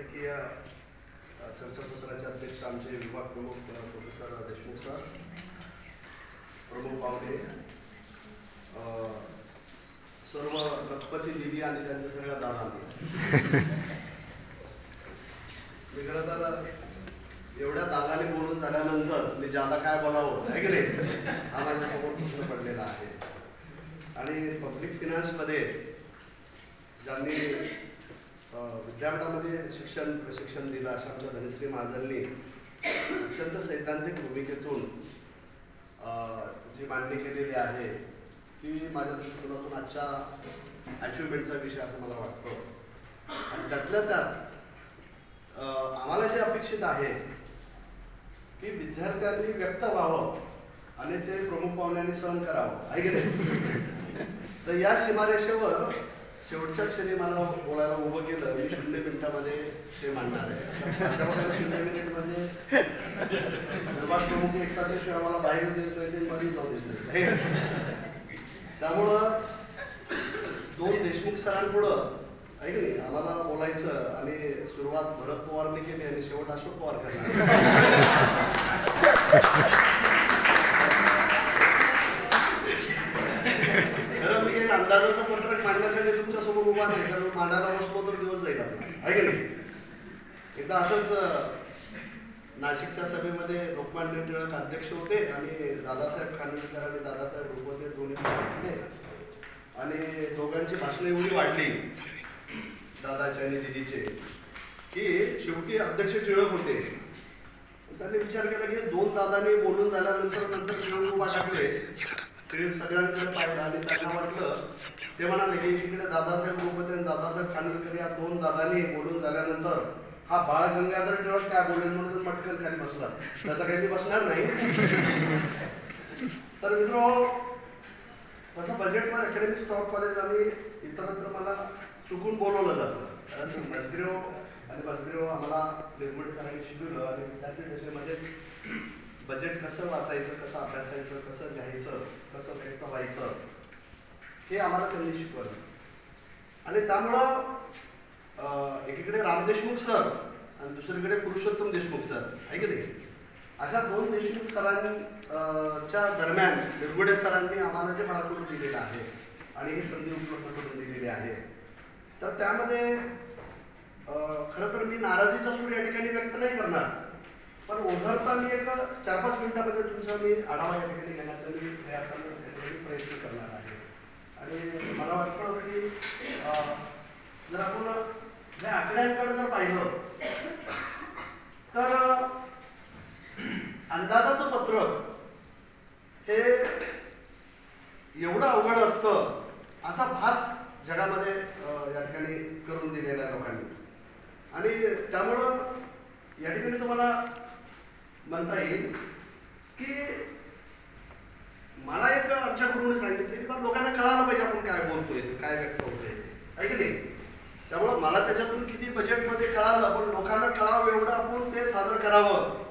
वैद्यकीय चर्चासत्राचे अध्यक्ष आमचे विभाग प्रमुख प्रोफेसर देशमुख सर, प्रमुख पाहुणे, सर्व लखपती दिदी आणि त्यांच्या सगळ्या दादांनी. मी खरं तर एवढ्या दादाने बोलून झाल्यानंतर मी ज्यादा काय बोलावं आहे की नाही हा माझ्यासमोर प्रश्न पडलेला आहे. आणि पब्लिक फिनान्समध्ये ज्यांनी विद्यापीठामध्ये प्रशिक्षण दिलं अशा आमच्या धनश्री महाजननी अत्यंत सैद्धांतिक भूमिकेतून जी मांडणी केलेली आहे ती माझ्या दृष्टिकोनातून आजच्या अचिव्हमेंटचा विषय असं मला वाटतं. आणि त्यातल्या त्यात आम्हाला जे अपेक्षित आहे की विद्यार्थ्यांनी व्यक्त व्हावं आणि ते प्रमुख पाहुण्यांनी सहन करावं आहे की नाही. तर या सीमारेषेवर शेवटच्या क्षणी मला बोलायला उभं केलं. मी 0 मिनिटामध्ये ते मांडणार आहे. 0 मिनिट म्हणजे विभाग प्रमुख 1 तासाशिवाय मला बाहेर देतोय ते मध्ये जाऊ देत. त्यामुळं 2 देशमुख सरांपुढं ऐक नाही आम्हाला बोलायचं आणि सुरुवात भरत पवारने केली आणि शेवट अशोक पवार करणार. खरं मी अंदाजाचं पत्रक मांडण्यासाठी तुमच्यासमोर उभा नाही, कारण मांडायला बसलो तर दिवस जाईल आहे की नाही. एकदा असंच नाशिकच्या सभेमध्ये लोकमान्य टिळक अध्यक्ष होते आणि दादासाहेब खानविलकर आणि दादासाहेब रुपवते दोन्ही होते आणि दोघांची भाषणं एवढी वाढली दादाचे आणि दिदीचे की शेवटी अध्यक्ष टिळक होते. त्यांनी विचार केला की 2 दादांनी बोलून झाल्यानंतर नंतर टिळक उभा टाकले. टिळक सगळ्यांकडे पाहिलं आणि त्यांना वाटलं ते म्हणाले की इकडे दादासाहेब रुपवते आणि दादासाहेब खानविलकर या 2 दादांनी बोलून झाल्यानंतर हा बाळ गंगाधर टिळक काय बोलेल म्हणून मटकन खाली बसला. तसं काही बसणार नाही. तर मित्र तसं बजेटवर अकॅडमिक स्टॉक कॉलेज आणि इतरत्र मला चुकून बोलवलं जातं, कारण बसग्रेव आम्हाला निर्मळ सरांनी शिकवलं आणि विद्यार्थी दशेमध्येच बजेट कसं वाचायचं, कसं अभ्यासायचं, कसं घ्यायचं, कसं व्यक्त व्हायचं हे आम्हाला त्यांनी शिकवलं. आणि त्यामुळं एकीकडे राम देशमुख सर आणि दुसरीकडे पुरुषोत्तम देशमुख सर आहे की नाही, अशा 2 देशमुख सरांच्या दरम्यान निरगुडे सरांनी आम्हाला जे करून दिलेलं आहे आणि ही संधी उपलब्ध करून दिलेली आहे. तर त्यामध्ये खरं तर मी नाराजीचा सूर या ठिकाणी व्यक्त नाही करणार, पण ओझरता मी एक 4-5 मिनिटामध्ये तुमचा मी आढावा या ठिकाणी घेण्याचा मी प्रयत्न करणार आहे. आणि मला वाटतं की जर आपण या आकड्यांकडे जर पाहिलं तर अंदाजाचं पत्रक हे एवढं अवघड असतं असा भास जगामध्ये या ठिकाणी करून दिलेल्या लोकांनी. आणि त्यामुळं या ठिकाणी तुम्हाला म्हणता येईल की मला एक आमच्या गुरुने सांगितलं की लोकांना कळायला पाहिजे आपण काय बोलतोय, काय व्यक्त होतोय आहे की नाही. त्यामुळं मला त्याच्यातून किती बजेटमध्ये कळालं, पण लोकांना कळावं एवढं आपण ते सादर करावं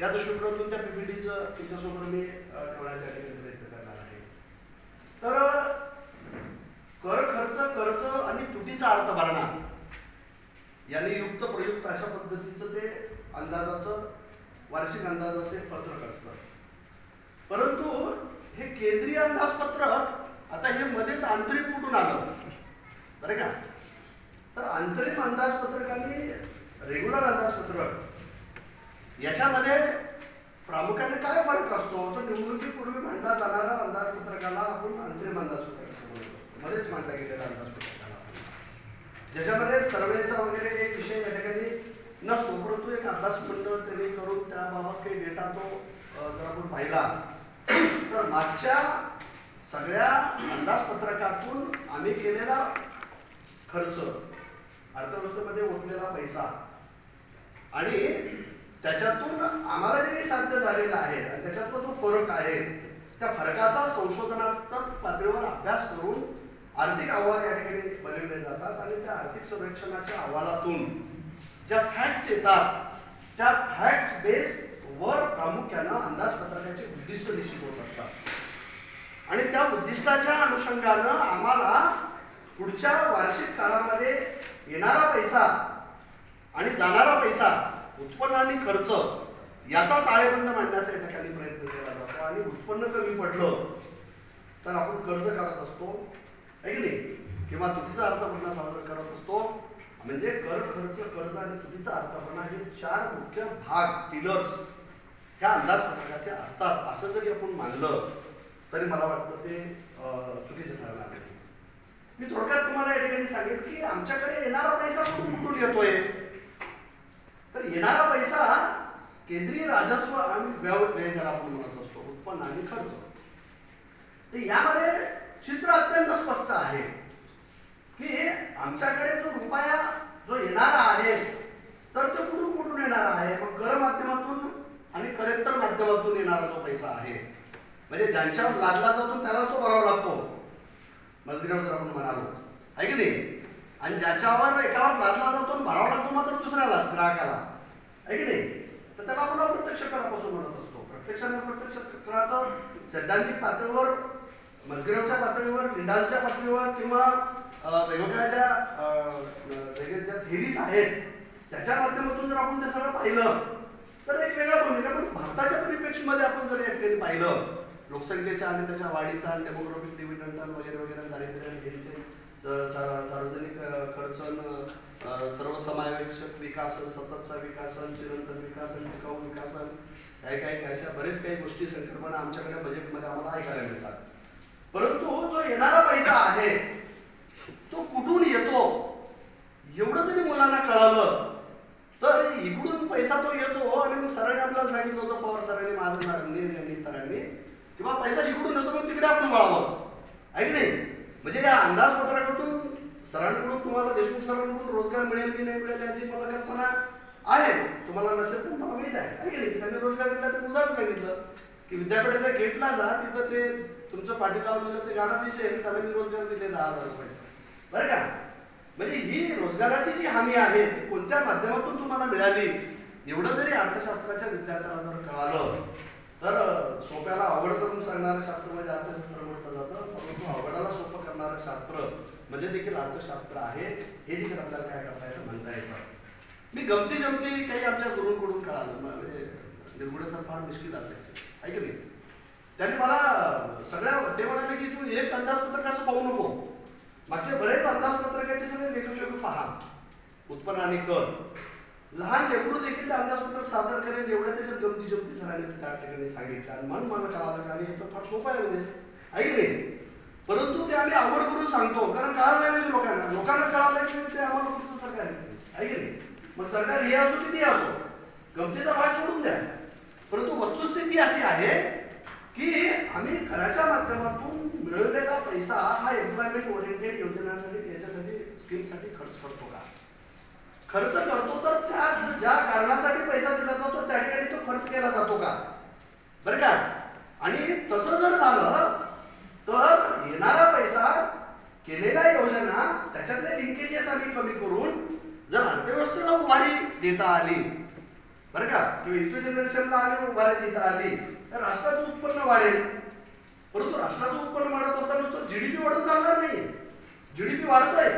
या दृष्टिकोनातून त्या पीपीटीचं तुमच्यासमोर मी ठेवण्याच्या प्रयत्न करणार आहे. तर खर्च आणि तुटीचा अर्थ भरणा यांनी युक्त प्रयुक्त अशा पद्धतीचं ते अंदाजाचं वार्षिक अंदाजाचं एक पत्रक असतं. परंतु हे केंद्रीय अंदाजपत्रक आता हे मध्येच आंतरिक कुठून आलं बरं का. तर अंतरिम अंदाजपत्रक आणि रेग्युलर अंदाजपत्रक याच्यामध्ये प्रामुख्याने काय फरक असतो, तर निवडणुकीपूर्वी मांडला जाणारा अंदाजपत्रकाला आपण अंतरिम अंदाजपत्रक असं बोलतो. मध्येच मांडला गेलेला अंदाजपत्रकाला ज्याच्यामध्ये सर्वेचा वगैरे एक विषय या ठिकाणी नसतो, परंतु एक अभ्यास मंडळ त्यांनी करून त्याबाबत काही डेटा तो जर आपण पाहिला तर मागच्या सगळ्या अंदाजपत्रकातून आम्ही केलेला खर्च, अर्थव्यवस्थेमध्ये ओतलेला पैसा आणि त्याच्यातून आम्हाला जे काही साध्य झालेलं आहे आणि त्याच्यातला जो फरक आहे त्या फरकाचा संशोधनात्मक पातळीवर अभ्यास करून आर्थिक अहवाल या ठिकाणी बनवले जातात. आणि त्या आर्थिक सर्वेक्षणाच्या अहवालातून ज्या फॅक्ट्स येतात त्या फॅक्ट्स बेस वर प्रामुख्यानं अंदाजपत्रकाचे उद्दिष्ट निश्चित होत असतात आणि त्या उद्दिष्टाच्या अनुषंगानं आम्हाला पुढच्या वार्षिक काळामध्ये येणारा पैसा आणि जाणारा पैसा, उत्पन्न आणि खर्च याचा ताळेबंद मांडण्याचा या ठिकाणी प्रयत्न केला जातो. आणि उत्पन्न कमी पडलं तर आपण कर्ज काढत असतो, आहे की नाही, किंवा तुटीचा अर्थपणा साजरा करत असतो. म्हणजे कर, खर्च, कर्ज आणि तुटीचा अर्थपणा हे 4 मुख्य भाग, पिलर्स ह्या अंदाजपत्रकाचे असतात. असं जरी आपण मानलं तरी मला वाटतं ते चुकीचं ठरणार नाही. मी थोडक्यात तुम्हाला या ठिकाणी सांगेन की आमच्याकडे येणारा पैसा कुठून येतोय. तर येणारा पैसा केंद्रीय राजस्व आणि व्यय जर आपण म्हणत असतो, उत्पन्न आणि खर्च, तर यामध्ये चित्र अत्यंत स्पष्ट आहे की आमच्याकडे जो रुपया जो येणारा आहे तर तो कुठून येणार आहे. मग कर माध्यमातून आणि करेत्तर माध्यमातून येणारा जो पैसा आहे, म्हणजे ज्यांच्यावर लादला जातो त्याला तो भरावा लागतो, मजगिरावर जर आपण म्हणालो, आहे की नाही, आणि ज्याच्यावर एकावर लादला जातो आणि भरावा लागतो मात्र दुसऱ्यालाच, ग्राहकाला, आहे की नाही, तर त्याला आपण अप्रत्यक्ष करापासून म्हणत असतो. प्रत्यक्ष आणि अप्रत्यक्ष कराचं सैद्धांतिक पातळीवर, मजगिरावच्या पातळीवर, लिंडालच्या पातळीवर किंवा वेगवेगळ्या ज्या थेरीज आहेत त्याच्या माध्यमातून जर आपण ते सगळं पाहिलं तर एक वेगळा भूमिका. पण भारताच्या परिप्रेक्षीमध्ये आपण जर या ठिकाणी पाहिलं, लोकसंख्येच्या आणि त्याच्या वाढीचा आणि डेमोग्राफिक डिव्हिडंड वगैरे वगैरे, दारिद्र्य, सार्वजनिक खर्च, सर्वसमावेशक विकासन, सततचा विकासन, चिरंतन विकासन, टिकाऊ विकासन, काही अशा बरेच काही गोष्टी, संकल्पना आमच्याकडे बजेटमध्ये आम्हाला ऐकायला मिळतात. परंतु जो येणारा पैसा आहे तो कुठून येतो एवढं जरी मुलांना कळालं तर इकडून पैसा तो येतो. आणि मग सरांनी आपल्याला सांगितलं होतं, पवार सरांनी, माझं मॅडमनी आणि इतरांनी, किंवा पैसा इकडून येतो मग तिकडे आपण वळावं, आहे की नाही. म्हणजे या अंदाजपत्रकातून सरांकडून तुम्हाला, देशमुख सरांकडून रोजगार मिळेल की नाही मिळेल याची मला कल्पना आहे. तुम्हाला नसेल तर मला माहित आहे की नाही. त्यांनी रोजगार दिला ते उदाहरण सांगितलं की विद्यापीठाच्या गेटला जा, तिथं ते तुमचं पाठी लावलेलं ते गाडा दिसेल, त्याला मी रोजगार दिले 10,000 रुपये, बरं का. म्हणजे ही रोजगाराची जी हमी आहे ती कोणत्या माध्यमातून तुम्हाला मिळाली एवढं जरी अर्थशास्त्राच्या विद्यार्थ्याला जर कळालं तर सोप्याला अवघड करून सांगणारं शास्त्र म्हणजे अर्थशास्त्र म्हटलं जातं. परंतु अवघडाला सोपं करणारं शास्त्र म्हणजे देखील अर्थशास्त्र आहे, हे देखील आपल्याला काय करता येतं, म्हणता येतं. मी गमती जमती काही आमच्या गुरूंकडून कळालं. म्हणजे निर्गुणे सर फार मिश्किल असायचे, आहे की नाही. त्यांनी मला सगळ्या, ते म्हणाले की तू एक अंदाजपत्रक असं पाहू नको, मागचे बरेच अंदाजपत्रकाचे सगळे लेखोशोख पहा, उत्पन्न आणि कर. लहान लेकरू देखील ते अंदाजपत्रक सादर करेल एवढ्या त्याच्यात गमती जमती सरांनी त्या ठिकाणी सांगितलं. आणि म्हणून मला कळालं आणि हे तर फार सोपं आहे म्हणजे, आहे की नाही. परंतु ते आम्ही आवड करून सांगतो, कारण कळालं नाही म्हणजे लोकांना कळालं की ते आम्हाला पुढचं सरकार आहे की नाही. मग सरकार हे असो किती असो, गमतीचा भाग सोडून द्या. परंतु वस्तुस्थिती अशी आहे की आम्ही कराच्या माध्यमातून मिळवलेला पैसा हा एम्प्लॉयमेंट ओरिएंटेड योजनांसाठी, याच्यासाठी, स्कीमसाठी खर्च करतो का. खर्च करतो तर त्याच ज्या कारणासाठी पैसा दिला जातो त्या ठिकाणी तो खर्च केला जातो का, बरं का. आणि तसं जर झालं तर येणारा पैसा, केलेल्या योजना, त्याच्यातले लिंकेजेस आम्ही कमी करून जर अर्थव्यवस्थेला उभारी देता आली, बरं का, किंवा इको जनरेशनला आम्ही उभारी देता आली तर राष्ट्राचं उत्पन्न वाढेल. परंतु राष्ट्राचं उत्पन्न वाढत असताना नुसतं जीडीपी वाढून चालणार नाही. जीडीपी वाढतोय,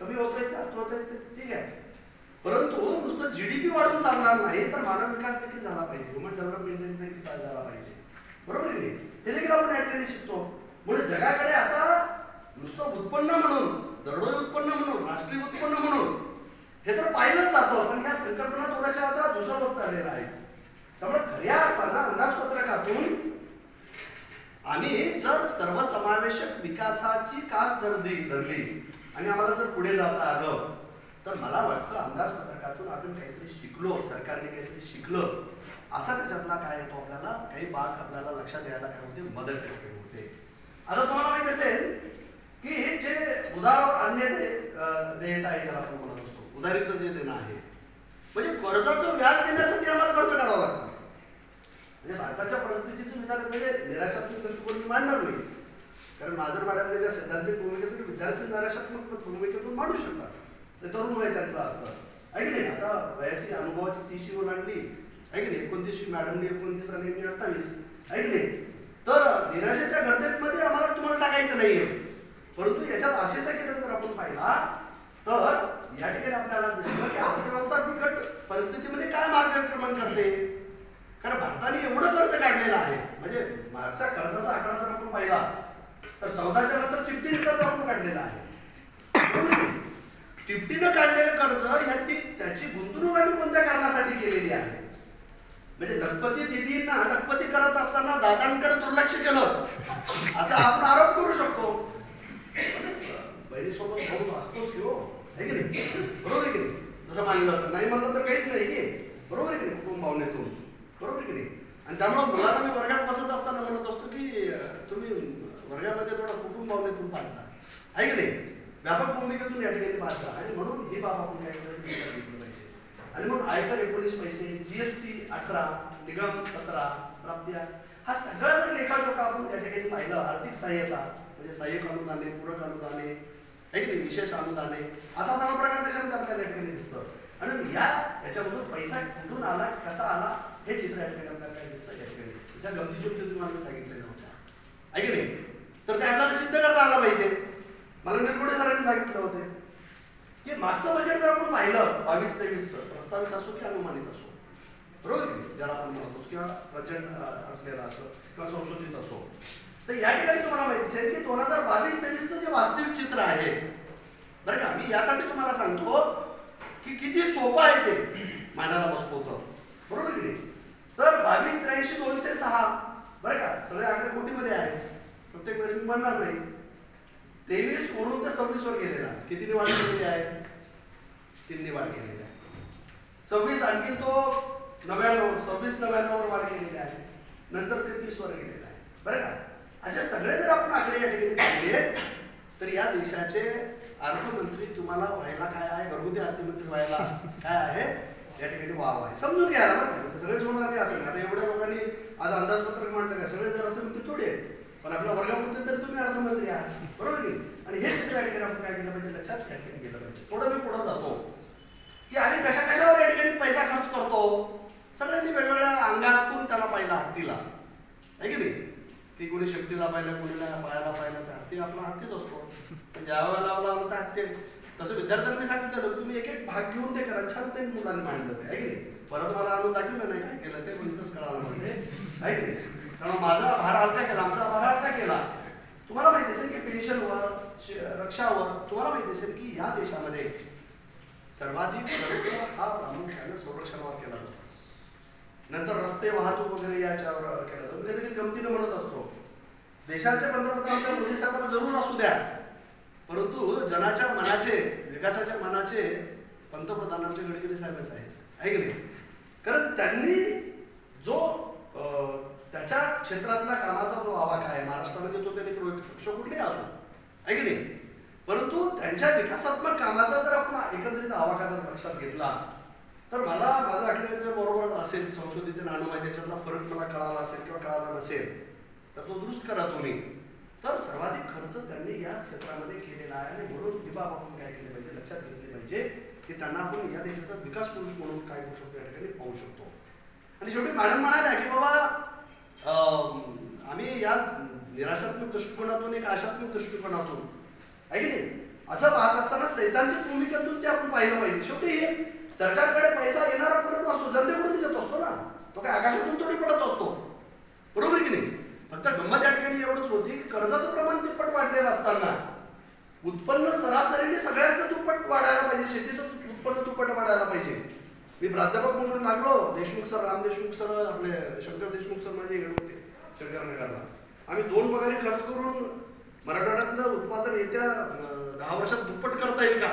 कमी होतोय, जास्त होतोय, ठीक आहे, परंतु नुसतं जीडीपी वाढून चालणार नाही तर मानव विकास देखील झाला पाहिजे, ह्युमन डेव्हलपमेंट देखील झाला पाहिजे, बरोबर की नाही. हे देखील आपण या ठिकाणी शिकतो. म्हणून जगाकडे आता नुसतं उत्पन्न म्हणून, दरडोई उत्पन्न म्हणून, राष्ट्रीय उत्पन्न म्हणून हे तर पाहिलंच जातं, पण ह्या संकल्पना थोड्याशा आता दुसरं चाललेल्या आहेत. त्यामुळे खऱ्या अर्थानं अंदाजपत्रकातून आम्ही जर सर्वसमावेशक विकासाची कास धरली आणि आम्हाला जर पुढे जाता आलं तर मला वाटतं अंदाजपत्रकातून आपण काहीतरी शिकलो, सरकारने काहीतरी शिकलं असा त्याच्यातला काय येतो, आपल्याला काही बाब आपल्याला लक्षात द्यायला काय होते, मदत होते. आता तुम्हाला माहित असेल की जे उधारावर अन्य देयता आहे ज्याला आपण म्हणत असतो, उधारीचं जे देणं आहे, म्हणजे कर्जाचं व्याज देण्यासाठी आम्हाला कर्ज काढावं लागतं. म्हणजे भारताच्या परिस्थितीचं विधान म्हणजे निराशात्मक दृष्टिकोन मांडणार नाही, कारण माझं मॅडमने ज्या सैद्धांतिक भूमिकेतून विद्यार्थी निराशात्मक भूमिकेतून मांडू शकतात, ते तरुण वय त्यांचं असतं, आहे की नाही. आता वयाची अनुभवाची 30शी ओलांडली, आहे की नाही, 29शी मॅडमनी 29 आणि मी 28, आहे की नाही. तर निराशेच्या गर्दीमध्ये आम्हाला तुम्हाला टाकायचं नाहीये. परंतु याच्यात आशेचा किरण जर आपण पाहिला तर या ठिकाणी आपल्याला दिसलं की अर्थव्यवस्था बिकट परिस्थितीमध्ये काय मार्गक्रमण करते. कारण भारताने एवढं कर्ज काढलेलं आहे, म्हणजे मागच्या कर्जाचा आकडा जर आपण पाहिला तर 14च्या नंतर 15 कर्ज आपण काढलेलं आहे. 15 काढलेलं कर्ज त्याची गुंतवणूक आम्ही कोणत्या कारणासाठी केलेली आहे. म्हणजे लखपती दिदींना लखपती करत असताना दादांकडे दुर्लक्ष केलं असा आपण आरोप करू शकतो. बहिणीसोबत भाऊ असतोच की हो, आहे की नाही, बरोबर आहे की नाही. जसं मानलं तर नाही म्हणलं तर काहीच नाही की, बरोबर आहे की नाही, कुटुंब भावनेतून, बरोबर की नाही. आणि त्यामुळे मुलांना मी वर्गात बसत असताना म्हणत असतो की तुम्ही वर्गामध्ये थोडा कुटुंब भावनेतून पाहायचा, आहे की नाही, व्यापक भूमिकेतून या ठिकाणी पाहायचा. आणि म्हणून ही बाब आपण काय पाहिजे. आणि म्हणून आयकर 19 पैसे, जीएसटी 18, निगम 17, प्राप्त्या, हा सगळा जर लेखाजोखा आपण या ठिकाणी पाहिलं, आर्थिक सहाय्यता म्हणजे सहाय्यक अनुदाने, पूरक अनुदाने, आहे की नाही, विशेष अनुदाने, असा सगळा प्रकार त्याच्यामध्ये आपल्याला या ठिकाणी दिसतं. आणि याच्यामधून पैसा कुठून आला, कसा आला, हे चित्र या ठिकाणी आपल्याला काय दिसतं. या ठिकाणी ज्या गमतीच्या तुम्हाला सांगितलेलं होत्या, आहे की नाही, तर ते आपल्याला सिद्ध करता आलं पाहिजे. मला निरगुडे सरांनी सांगितलं होते की मागचं बजेट जर आपण पाहिलं 22-23 प्रस्तावित असो की अनुमानित असो, बरोबर की ज्याला आपण म्हणतो, किंवा प्रेझेंट असलेला असो किंवा संशोधित असो, तर या ठिकाणी तुम्हाला माहिती आहे की 2022-23 जे वास्तविक चित्र आहे, बरं का, मी यासाठी तुम्हाला सांगतो की किती सोपं आहे ते मांडायला बसतो होतं, बरोबर की नाही. तर 22-83-206, बरं का, सगळे आकडे कोटीमध्ये आहेत, प्रत्येक वेळेस मी म्हणणार नाही. 23 वरून ते 26 वर गेलेला कितीने वाढ केलेली आहे, 3ने वाढ केलेली आहे. 26 आणखी तो 26-99 वर वाढ केलेली आहे, नंतर 33 वर गेलेला आहे, बरं का. असे सगळे जर आपण आकडे या ठिकाणी पाहिले तर या देशाचे अर्थमंत्री तुम्हाला व्हायला काय आहे, घरगुती अर्थमंत्री व्हायला काय आहे, या ठिकाणी वाव आहे, समजून घ्यायला. बरं का, सगळेच होणार नाही असं नाही. आता एवढ्या लोकांनी आज अंदाजपत्रक म्हटलं काय, सगळे जर अर्थमंत्री थोडे आहेत, पण आपल्या वर्गापुरते तरी तुम्ही अर्थमंत्री आहात, बरोबर की. आणि हे चित्र या ठिकाणी आपण काय केलं पाहिजे, लक्षात या ठिकाणी गेलं पाहिजे. थोडं मी पुढे जातो की आम्ही कशा कशावर या ठिकाणी पैसा खर्च करतो. सगळ्यांनी वेगवेगळ्या अंगातून त्याला पाहिला, हत्तीला, आहे की नाही, की कोणी शेपटीला पाहिलं, कोणीला पायाला पाहिलं, तर हत्ती आपला हत्तीच असतो. ज्या वेळेला लावला तर हत्ती. तसं विद्यार्थ्यांनी सांगितलं तुम्ही एक एक भाग घेऊन ते करा, छान ते मुलांनी मांडलं ते, आहे की नाही. परत मला आणून दाखवलं नाही काय केलं ते, पण इथंच कळालं म्हणजे, आहे की नाही. त्यामुळे माझा भार हलका केला, आमचा भार हलका केला. तुम्हाला माहिती असेल की पेन्शनवर, रक्षावर, तुम्हाला माहिती असेल की या देशामध्ये सर्वाधिक खर्च हा प्रामुख्याने संरक्षणावर केला जातो. नंतर रस्ते, वाहतूक वगैरे याच्यावर केला जातो. कधी कधी गमतीने म्हणत असतो, देशाच्या पंतप्रधानांच्या मोदी साहेबांना जरूर असू द्या, परंतु जनाच्या मनाचे, विकासाच्या मनाचे पंतप्रधानांचे गडकरी साहेबच आहे की नाही. कारण त्यांनी जो त्याच्या क्षेत्रातला कामाचा जो आवाका आहे महाराष्ट्रामध्ये, तो त्यांनी पक्ष कुठलेही असो, आहे की नाही, परंतु त्यांच्या विकासात्मक कामाचा जर आपण एकंदरीत आवाका जर लक्षात घेतला तर मला माझं आकडे जर बरोबर असेल, संशोधित नाणं त्याच्यातला फरक मला कळाला असेल किंवा कळाला नसेल तर तो दुरुस्त करा तुम्ही. तर सर्वाधिक खर्च त्यांनी या क्षेत्रामध्ये केलेला आहे. आणि म्हणून ही बाब आपण काय केली पाहिजे, लक्षात घेतली पाहिजे की त्यांना आपण या देशाचा विकास पुरुष म्हणून काय करू शकतो, या ठिकाणी पाहू शकतो. आणि शेवटी मॅडम म्हणाल्या की बाबा आम्ही या निराशात्मक दृष्टिकोनातून एक आशात्मक दृष्टिकोनातून, आहे की नाही, असं पाहत असताना सैद्धांतिक भूमिकेतून ते आपण पाहिलं पाहिजे. शेवटी सरकारकडे पैसा येणारा कुठे असतो, जनतेकडून येत असतो ना, तो काय आकाशातून थोडी पडत असतो, बरोबर की नाही. फक्त गंमत या ठिकाणी एवढंच होती की कर्जाचं प्रमाण तिप्पट वाढलेलं असताना उत्पन्न सरासरीने सगळ्यांचं दुप्पट वाढायला पाहिजे, शेतीचं उत्पन्न दुप्पट वाढायला पाहिजे. मी प्राध्यापक म्हणून लागलो, देशमुख सर, राम देशमुख सर, आपले शंकर देशमुख सर माझे हेड होते शंकरनगरला. आम्ही 2 पगारी खर्च करून मराठवाड्यातलं उत्पादन येत्या 10 वर्षात दुप्पट करता येईल का,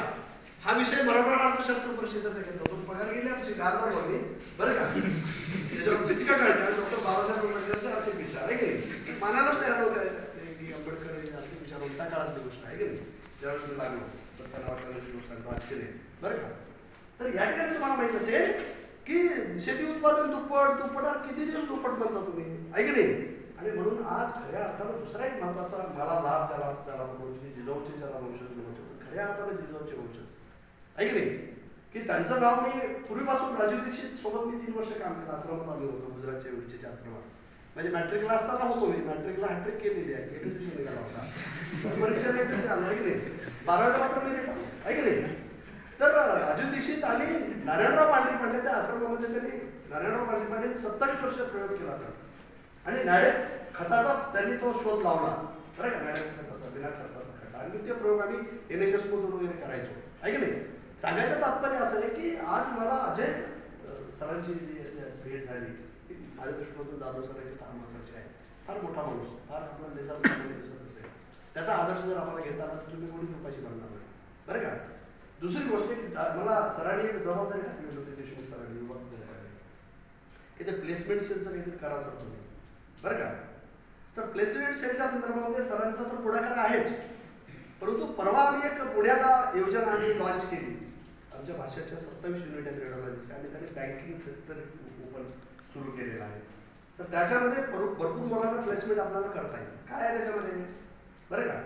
हा विषय मराठवाडा अर्थशास्त्र परिषदेचा घेतला. 2 पगार गेले आमची, गारदार आम्ही, बरं का, त्याच्यावर भीतिका काढल्या. डॉक्टर बाबासाहेब आंबेडकरचे आर्थिक विचार, आहे की नाही, मानायलाच तयार होते की आंबेडकर हे आर्थिक विचार त्या काळातली गोष्ट, आहे की नाही. ज्यावेळेस मी लागलो तर त्यांना वाटलं सांगतो आजचे नाही, बरं का. तर या ठिकाणी तुम्हाला माहित असेल की शेती उत्पादन दुप्पट किती दिवस दुप्पट बनता तुम्ही, आहे की नाही. आणि म्हणून आज खऱ्या अर्थानं दुसरा एक महत्वाचा मला लाभ झाला जिजाऊचे ज्याला वंशज म्हणत होतो, खऱ्या अर्थानं जिजाऊचे वंशज, आहे की नाही, की त्यांचं नाव मी पूर्वीपासून राजीव दीक्षित सोबत मी 3 वर्ष काम केलं. आश्रमात आम्ही होतो, गुजरातच्या विडचेच्या आश्रमात. म्हणजे मॅट्रिकला असताना होतो मी, मॅट्रिकला हॅट्रिक केलेली आहे, एका दिवशी निघाला होता, परीक्षा नाही आलं, आहे की नाही. 12वीला मात्र मी आहे की नाही. तर राजू दीक्षित आणि नारायणराव पांढरी पांडे त्या आश्रमामध्ये त्यांनी नारायणराव पांढरी पांडे 27 वर्ष प्रयोग केला असेल आणि नाडेप खताचा त्यांनी तो शोध लावला बरं का. नाडेप खताचा बिना खर्चाचा खत आणि ते प्रयोग आम्ही NSS मधून वगैरे करायचो आहे की नाही. सांगायचं तात्पर्य असं आहे की आज मला अजय सरांची भेट झाली माझ्या दृष्टीकोनातून जाधव सरांची फार महत्वाची आहे. फार मोठा माणूस फार आपला देशात असेल त्याचा आदर्श जर आम्हाला घेता आला तर तुम्ही कोणी उपाशी बनणार नाही बरं का. दुसरी गोष्ट मला सरांनी एक जबाबदारी टाकली होती देशमुख सरांनी की ते प्लेसमेंट सेलचं काहीतरी करा सर तुम्ही बरं का. तर प्लेसमेंट सेलच्या संदर्भामध्ये सरांचा तर पुढाकार आहेच परंतु परवा आम्ही एक पुण्याला योजना आम्ही लॉन्च केली आमच्या भाषेच्या 27 युनिट आहेत रेडिओलॉजीचे आणि त्यांनी बँकिंग सेक्टर ओपन सुरू केलेलं आहे. तर त्याच्यामध्ये भरपूर मुलांना प्लेसमेंट आपल्याला करता येईल. काय आहे त्याच्यामध्ये बरं का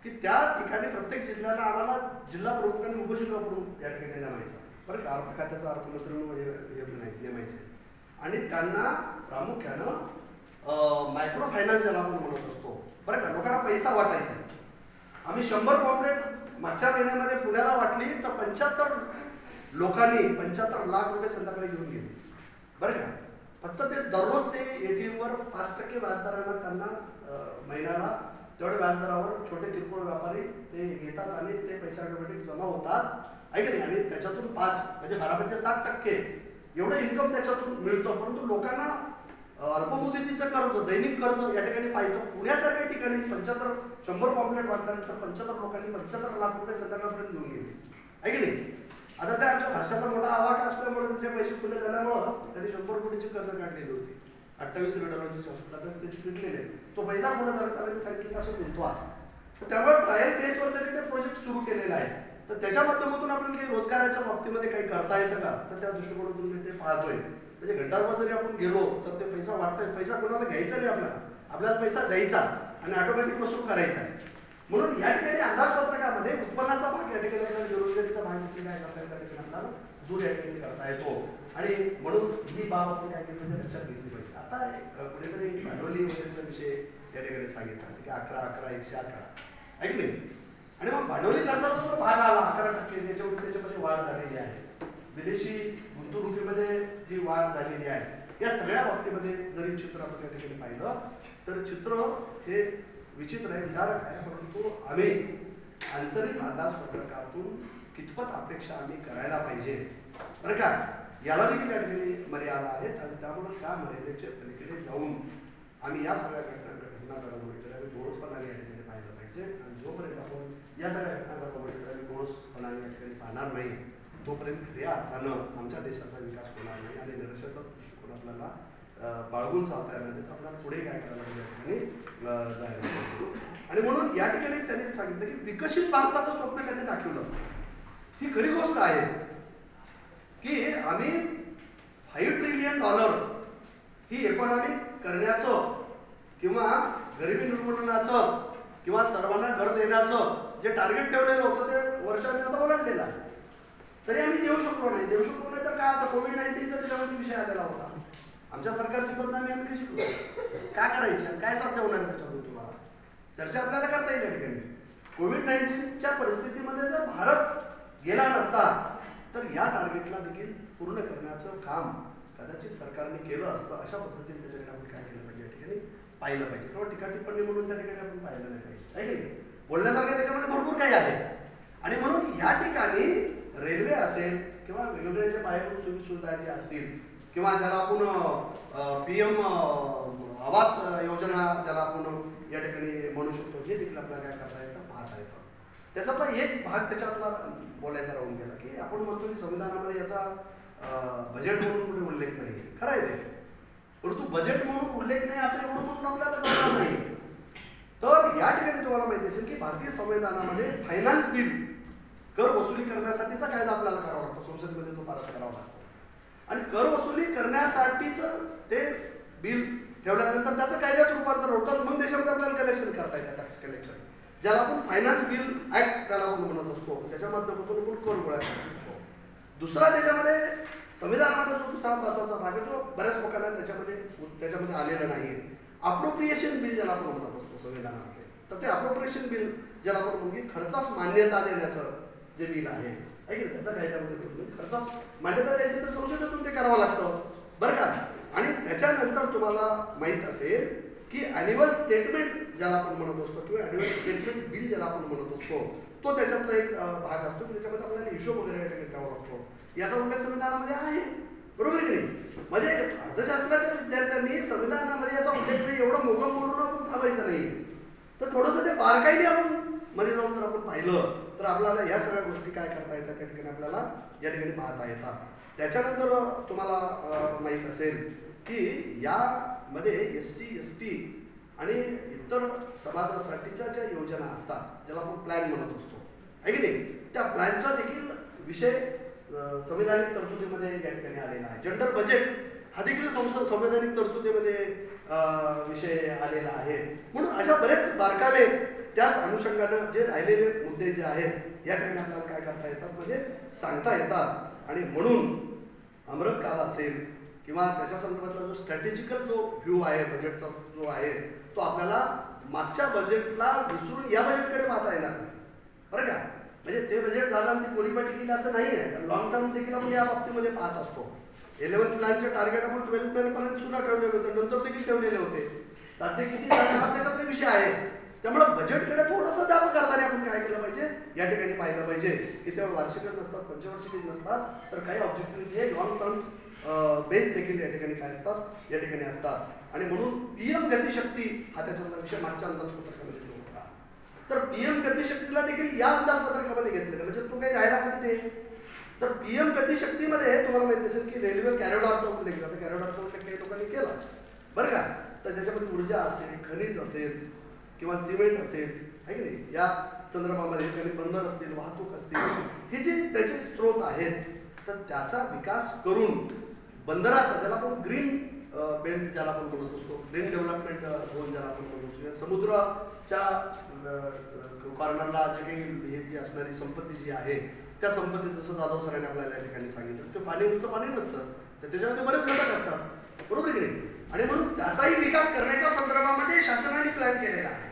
की त्या ठिकाणी प्रत्येक जिल्ह्याला आम्हाला जिल्हा प्रमुखांनी उपजिल्हाप्रमुख या ठिकाणी नेमायचा बरं का. अर्थ खात्याचा अर्थमंत्री नेमायचे आणि त्यांना प्रामुख्यानं मायक्रो फायनान्स ज्याला आपण म्हणत असतो बरं का. लोकांना पैसा वाटायचा. आम्ही 100 पॉम्पलेट मागच्या महिन्यामध्ये पुण्याला वाटली तर 75 लोकांनी 75 लाख रुपये संध्याकाळी घेऊन गेले बरं का. फक्त ते दररोज ते ATM वर 5% व्याजदरांना त्यांना महिन्याला तेवढ्या व्याजदरावर छोटे किरकोळ व्यापारी ते घेतात आणि ते पैसे ऑटोमॅटिक जमा होतात आहे की नाही. आणि त्याच्यातून 5 म्हणजे 12% एवढं इन्कम त्याच्यातून मिळतं. परंतु लोकांना अल्पमुदतीचं कर्ज दैनिक कर्ज या ठिकाणी पाहिजे. पुण्यासारख्या ठिकाणी 100 पॉम्पलेट वाटल्यानंतर 75 लोकांनी 75 लाख रुपये संध्याकाळपर्यंत घेऊन गेले आहे की नाही. आता त्या आमच्या भाषाचा मोठा आवाका असल्यामुळे त्यांचे पैसे खुले झाल्यामुळं त्यांनी 100 कोटीची कर्ज काढलेली होती. 28 रेडिओलॉजीच्या हॉस्पिटल त्याची फिटलेले तो पैसा पुढे झाला त्याला मी सांगितलं असं म्हणतो आहे. तर त्यामुळे ट्रायल बेसवर त्यांनी ते प्रोजेक्ट सुरू केलेला आहे. तर त्याच्या माध्यमातून आपण काही रोजगाराच्या बाबतीमध्ये काही करता येतं का तर त्या दृष्टिकोनातून मी ते पाहतोय. म्हणजे घंटाभर जरी आपण गेलो तर ते पैसा वाटतोय. पैसा कोणाला घ्यायचा नाही आपल्याला पैसा द्यायचा आणि ऑटोमॅटिक वसूल करायचा आहे. म्हणून या ठिकाणी अंदाजपत्रकामध्ये उत्पन्नाचा भाग या ठिकाणी आपल्याला बेरोजगारीचा भाग घेतलेला आहे आपल्याला दूर या ठिकाणी करता येतो आणि म्हणून ही बाब आपण काय केली म्हणजे लक्षात घेतली पाहिजे. आता कुठेतरी भांडवली वगैरेचा विषय या ठिकाणी सांगितला की 11 111 ऐकले आणि मग भांडवली खर्चाचा जो भाग आला 11% त्याच्यामध्ये वाढ झालेली आहे. विदेशी गुंतवणुकीमध्ये जी वाढ झालेली आहे या सगळ्या बाबतीमध्ये जरी चित्र आपण या ठिकाणी पाहिलं तर चित्र हे विचित्र आहे विदारक आहे. परंतु आम्ही आंतरिक अंदाजपत्रकातून कितपत अपेक्षा आम्ही करायला पाहिजे बरं का याला देखील या ठिकाणी मर्यादा आहेत आणि त्यामुळे त्या मर्यादेच्या पलीकडे जाऊन आम्ही या सगळ्या घटना घडामोडीकडे आम्ही डोळसपणाने या ठिकाणी पाहिलं पाहिजे. आणि जोपर्यंत आपण या सगळ्या घटना घडामोडीकडे आम्ही डोळसपणाने या ठिकाणी पाहणार नाही तोपर्यंत खऱ्या अर्थानं आमच्या देशाचा विकास होणार नाही आणि निराशाचा दृष्टिकोन आपल्याला बाळगून चालता येणार नाही. तर आपल्याला पुढे काय करायला पाहिजे या ठिकाणी जायला पाहिजे. आणि म्हणून या ठिकाणी त्यांनी सांगितलं की विकसित भारताचं स्वप्न त्यांनी दाखवलं. ही खरी गोष्ट आहे की आम्ही $5 ट्रिलियन ही इकॉनॉमी करण्याचं किंवा गरिबी निर्मूलनाचं किंवा सर्वांना घर देण्याचं जे टार्गेट ठेवलेलं होतं ते वर्षाने आता ओलांडलेलं आहे. तरी आम्ही देऊ शकलो नाही तर काय आता कोविड-19चा त्याच्यामध्ये विषय आलेला होता. आमच्या सरकारची बदनामी आम्ही कशी करू काय करायची काय साध्य होणार त्याच्यातून तुम्हाला चर्चा आपल्याला करता येईल या ठिकाणी. कोविड-19च्या परिस्थितीमध्ये जर भारत गेला नसता तर या टार्गेटला देखील पूर्ण करण्याचं काम कदाचित सरकारने केलं असतं. अशा पद्धतीने त्याच्याकडे आपण काय केलं पाहिजे या ठिकाणी पाहिलं पाहिजे किंवा टीका टिप्पणी म्हणून त्या ठिकाणी आपण पाहिलं नाही पाहिजे आहे की बोलण्यासारखं त्याच्यामध्ये भरपूर काही आहे. आणि म्हणून या ठिकाणी रेल्वे असेल किंवा वेगवेगळ्या ज्या पायाभूत सुविधा ज्या असतील किंवा ज्याला आपण PM आवास योजना ज्याला आपण या ठिकाणी म्हणू शकतो हे देखील आपल्याला काय करता येतं पाहता येतं. त्याचा एक भाग त्याच्यातला बोलायचा राहून गेला की आपण म्हणतो की संविधानामध्ये याचा बजेट म्हणून कुठे उल्लेख नाही. खरं आहे ते परंतु बजेट म्हणून उल्लेख नाही असं एवढं म्हणून आपल्याला जमणार नाही. तर या ठिकाणी तुम्हाला माहिती असेल की भारतीय संविधानामध्ये फायनान्स बिल कर वसुली करण्यासाठीचा कायदा आपल्याला करावा लागतो. संसदेमध्ये तो पारित करावा लागतो आणि कर वसुली करण्यासाठीच ते बिल ठेवल्यानंतर त्याचं कायद्यात रूपांतर होतं. मग देशामध्ये आपल्याला कलेक्शन करता येतं टॅक्स कलेक्शन ज्याला आपण फायनान्स बिल ऍक्ट त्याला आपण म्हणत असतो. त्याच्या माध्यमातून आपण कर गोळा करत असतो. दुसरा त्याच्यामध्ये संविधानामध्ये जो दुसरा महत्वाचा भाग आहे जो बऱ्याच लोकांना त्याच्यामध्ये आलेला नाही अप्रोप्रिएशन बिल ज्याला आपण म्हणत असतो संविधानामध्ये. तर ते अप्रोप्रिएशन बिल ज्याला आपण म्हणजे खर्चास मान्यता देण्याचं जे बिल आहे आहे की त्याचा कायद्यामध्ये खर्च मान्यता द्यायची तर संसदेतून ते करावं लागतं बरं का. आणि त्याच्यानंतर तुम्हाला माहीत असेल की ॲन्युअल स्टेटमेंट ज्याला आपण म्हणत असतो किंवा ॲन्युअल स्टेटमेंट बिल ज्याला आपण म्हणत असतो तो त्याच्यातला एक भाग असतो की त्याच्यामध्ये आपल्याला हिशोब वगैरे करावा लागतो. याचा उल्लेख संविधानामध्ये आहे बरोबर की नाही. म्हणजे अर्थशास्त्राच्या विद्यार्थ्यांनी संविधानामध्ये याचा उल्लेख नाही एवढं मोगम म्हणून आपण थांबायचं नाही. तर थोडंसं ते बारकाईने आपण मध्ये जाऊन जर आपण पाहिलं तर आपल्याला या सगळ्या गोष्टी काय करता येतात त्या ठिकाणी आपल्याला या ठिकाणी पाहता येतात. त्याच्यानंतर तुम्हाला माहीत असेल की यामध्ये SC ST आणि इतर समाजासाठीच्या ज्या योजना असतात ज्याला आपण प्लॅन म्हणत असतो आहे की नाही त्या प्लॅनचा देखील विषय संविधानिक तरतुदीमध्ये या ठिकाणी आलेला आहे. जेंडर बजेट हा देखील संवैधानिक तरतुदीमध्ये विषय आलेला आहे. म्हणून अशा बरेच बारकावे त्याच अनुषंगानं जे राहिलेले मुद्दे जे आहेत या ठिकाणी आपल्याला काय करता येतात म्हणजे सांगता येतात. आणि म्हणून अमृतकाल असेल किंवा त्याच्या संदर्भातला जो स्ट्रॅटेजिकल जो व्ह्यू आहे बजेटचा जो आहे तो आपल्याला मागच्या बजेटला विसरून या बजेटकडे पाहता येणार नाही बरं का. म्हणजे ते बजेट झालं आणि ती पोलीपाटी केली असं नाही आहे. लॉंग टर्म देखील आपण या बाबतीमध्ये पाहत असतो. 11th प्लॅनचे टार्गेट आपण 12th प्लॅनपर्यंत सुद्धा ठेवलेले होते नंतर देखील ठेवलेले होते. साध्य किती हा त्याचा विषय आहे. त्यामुळे बजेटकडे थोडंसं दाब करताना आपण काय केलं पाहिजे या ठिकाणी पाहिलं पाहिजे की तेव्हा वार्षिकच नसतात पंचवार्षिकच नसतात तर काही ऑब्जेक्टिव्ह हे लॉंग टर्म बेस देखील या ठिकाणी काय असतात या ठिकाणी असतात. आणि म्हणून PM गतिशक्ती हा त्याच्यातला विषय मागच्या अंदाजपत्रकामध्ये होता. तर PM गतिशक्तीला देखील या अंदाजपत्रकामध्ये घेतलेलं म्हणजे तो काही राहिला का तिथे. तर PM गतिशक्तीमध्ये तुम्हाला माहिती असेल की रेल्वे कॅरिडॉरचा उल्लेख झाला. कॅरिडॉरचा उल्लेख काही लोकांनी केला बरं का. तर त्याच्यामध्ये ऊर्जा असेल खनिज असेल किंवा सिमेंट असेल आहे की नाही या संदर्भामध्ये काही बंदर असतील वाहतूक असतील हे जे त्याचे स्रोत आहेत तर त्याचा विकास करून बंदराचा ज्याला आपण ग्रीन बेल्ट ज्याला आपण म्हणत असतो ग्रीन डेव्हलपमेंट झोन ज्याला आपण म्हणत असतो समुद्राच्या कॉर्नरला जे काही हे जी असणारी संपत्ती जी आहे त्या संपत्ती जसं जाधव सरांनी आपल्याला या ठिकाणी सांगितलं ते पाणी नुसतं पाणी नसतं तर त्याच्यामध्ये बरेच घटक असतात बरोबर की नाही. आणि म्हणून त्याचाही विकास करण्याच्या संदर्भामध्ये शासनाने प्लॅन केलेला आहे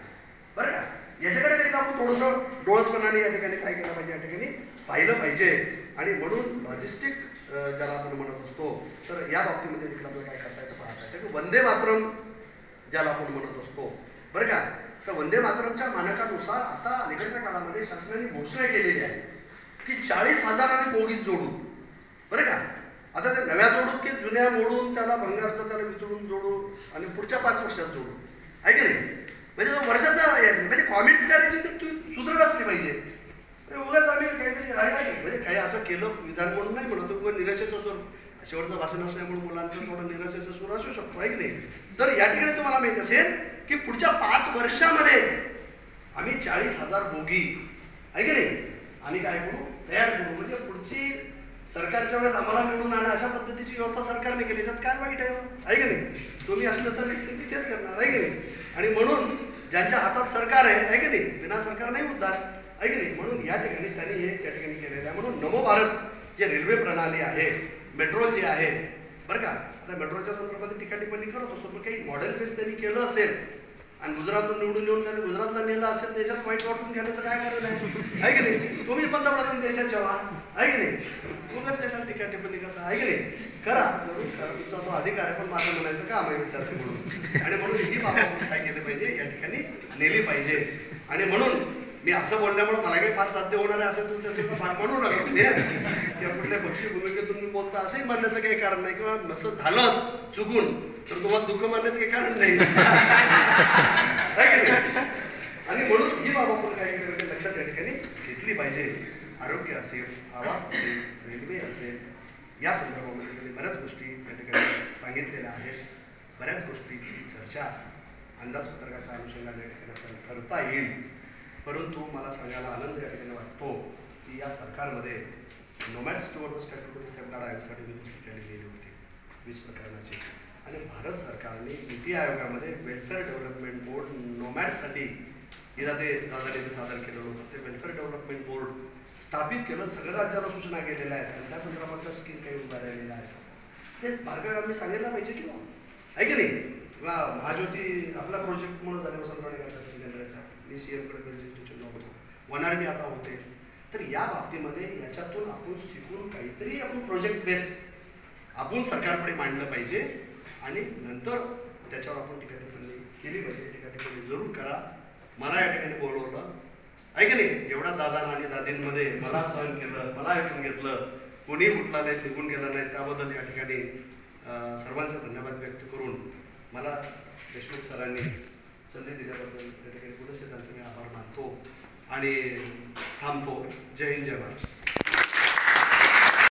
बरं का. याच्याकडे देखील आपण थोडंसं डोळसपणाने या ठिकाणी काय केलं पाहिजे या ठिकाणी पाहिलं पाहिजे. आणि म्हणून लॉजिस्टिक ज्याला आपण म्हणत असतो तर या बाबतीमध्ये देखील आपल्याला काय करता येतं पाहता येतं की वंदे मातरम ज्याला आपण म्हणत असतो बरं का. तर वंदे मातरमच्या मानकानुसार आता अलीकडच्या काळामध्ये शासनाने घोषणा केलेली आहे की 40,000 बोगीज जोडू बरं का. आता त्या नव्या जोडून की जुन्या मोडून त्याला भंगारचं त्याला वितळून जोडू आणि पुढच्या 5 वर्षात जोडू आहे की नाही. म्हणजे तो वर्षाचा म्हणजे कॉमेंट्स करायची ती सुदृढ असली पाहिजे. उगाच आम्ही काहीतरी म्हणजे काही असं केलं विधान म्हणून नाही म्हणत उगा निराशेचं सूर शेवटचं भाषण असल्यामुळे मुलांचं थोडं निराशेचं सूर असू शकतो आहे की नाही. तर या ठिकाणी तुम्हाला माहिती असेल की पुढच्या 5 वर्षामध्ये आम्ही 40,000 बोगी आहे की नाही आम्ही काय करू तयार करू. म्हणजे पुढची सरकारच्या वेळेस आम्हाला निवडून आणा अशा पद्धतीची व्यवस्था सरकारने केली त्यात काय वाईट आहे की नाही. तुम्ही असलं तर मी तेच करणार आहे की नाही. आणि म्हणून ज्यांच्या हातात सरकार आहे की नाही बिना सरकार नाही उद्धार आहे की नाही. म्हणून या ठिकाणी त्यांनी हे या ठिकाणी केलेलं आहे. म्हणून नमो भारत जे रेल्वे प्रणाली आहे मेट्रो जे आहे बरं का. आता मेट्रोच्या संदर्भात टीका टिप्पणी करत असतो पण काही मॉडेल बेस त्यांनी केलं असेल आणि गुजरातून निवडून येऊन त्यांनी गुजरातला नेलं असेल त्याच्यात वाईट वाटून घ्यायचं काय कारण आहे की नाही. तुम्ही पंतप्रधान देशाच्या आहे की नाही. तुम्हीच कशाला टीका टिप्पणी करता आहे की नाही. करा जरूर करा तुमचा तो अधिकार आहे पण माझं म्हणायचं काम आहे विद्यार्थी म्हणून. आणि म्हणून ही बाबा काय केली पाहिजे या ठिकाणी नेली पाहिजे. आणि म्हणून मी असं बोलल्यामुळे मला काही फार साध्य होणार आहे असं त्याचं फार म्हणू नका तुम्ही किंवा कुठल्या पक्षी भूमिकेतून मी बोलता असंही मानण्याचं काही कारण नाही किंवा नसं झालंच चुकून तर तुम्हाला दुःख मानण्याचं काही कारण नाही. आणि म्हणून ही बाब आपण काय केलं लक्षात या ठिकाणी घेतली पाहिजे. आरोग्य असेल आवास असेल रेल्वे असेल या संदर्भामध्ये बऱ्याच गोष्टी या ठिकाणी सांगितलेल्या आहेत. बऱ्याच गोष्टीची चर्चा अंदाजपत्रकाच्या अनुषंगाने या ठिकाणी आपल्याला करता येईल. परंतु मला सांगायला आनंद या ठिकाणी वाटतो की या सरकारमध्ये नोमॅड्स टुवर्ड द स्टॅट्युटरी सेफगार्ड आयोगासाठी नियुक्ती केलेली होती 20 प्रकरणाची. आणि भारत सरकारने नीती आयोगामध्ये वेलफेअर डेव्हलपमेंट बोर्ड नोमॅड्ससाठी एकदा ते दादाने सादर केलं होतं. ते वेलफेअर डेव्हलपमेंट बोर्ड स्थापित केलं. सगळ्या राज्याला सूचना केलेल्या आहेत आणि त्या संदर्भातल्या स्कीम काही उभ्या राहिलेल्या आहेत. ते बारकावे आम्ही सांगितलं पाहिजे की आहे की नाही. किंवा महाज्योती आपला प्रोजेक्ट म्हणून झाले वसंतराव नेकाळकर केंद्राचा मी CM कडे होतो 1RB आता होते तर या बाबतीमध्ये याच्यातून आपण शिकून काहीतरी आपण प्रोजेक्ट बेस आपण सरकारकडे मांडलं पाहिजे आणि नंतर त्याच्यावर आपण टीका टिप्पणी केली पाहिजे. टीका टिप्पणी जरूर करा. मला या ठिकाणी बोलवलं आहे की नाही, एवढा दादा आणि दादींमध्ये मला सहन केलं, मला ऐकून घेतलं, कोणी उठला नाही, निघून गेला नाही, त्याबद्दल या ठिकाणी सर्वांचा धन्यवाद व्यक्त करून मला देशमुख सरांनी संधी दिल्याबद्दल त्या ठिकाणी पुढे त्यांचे मी आभार मानतो आणि थांबतो. जय हिंद, जय महाराष्ट्र.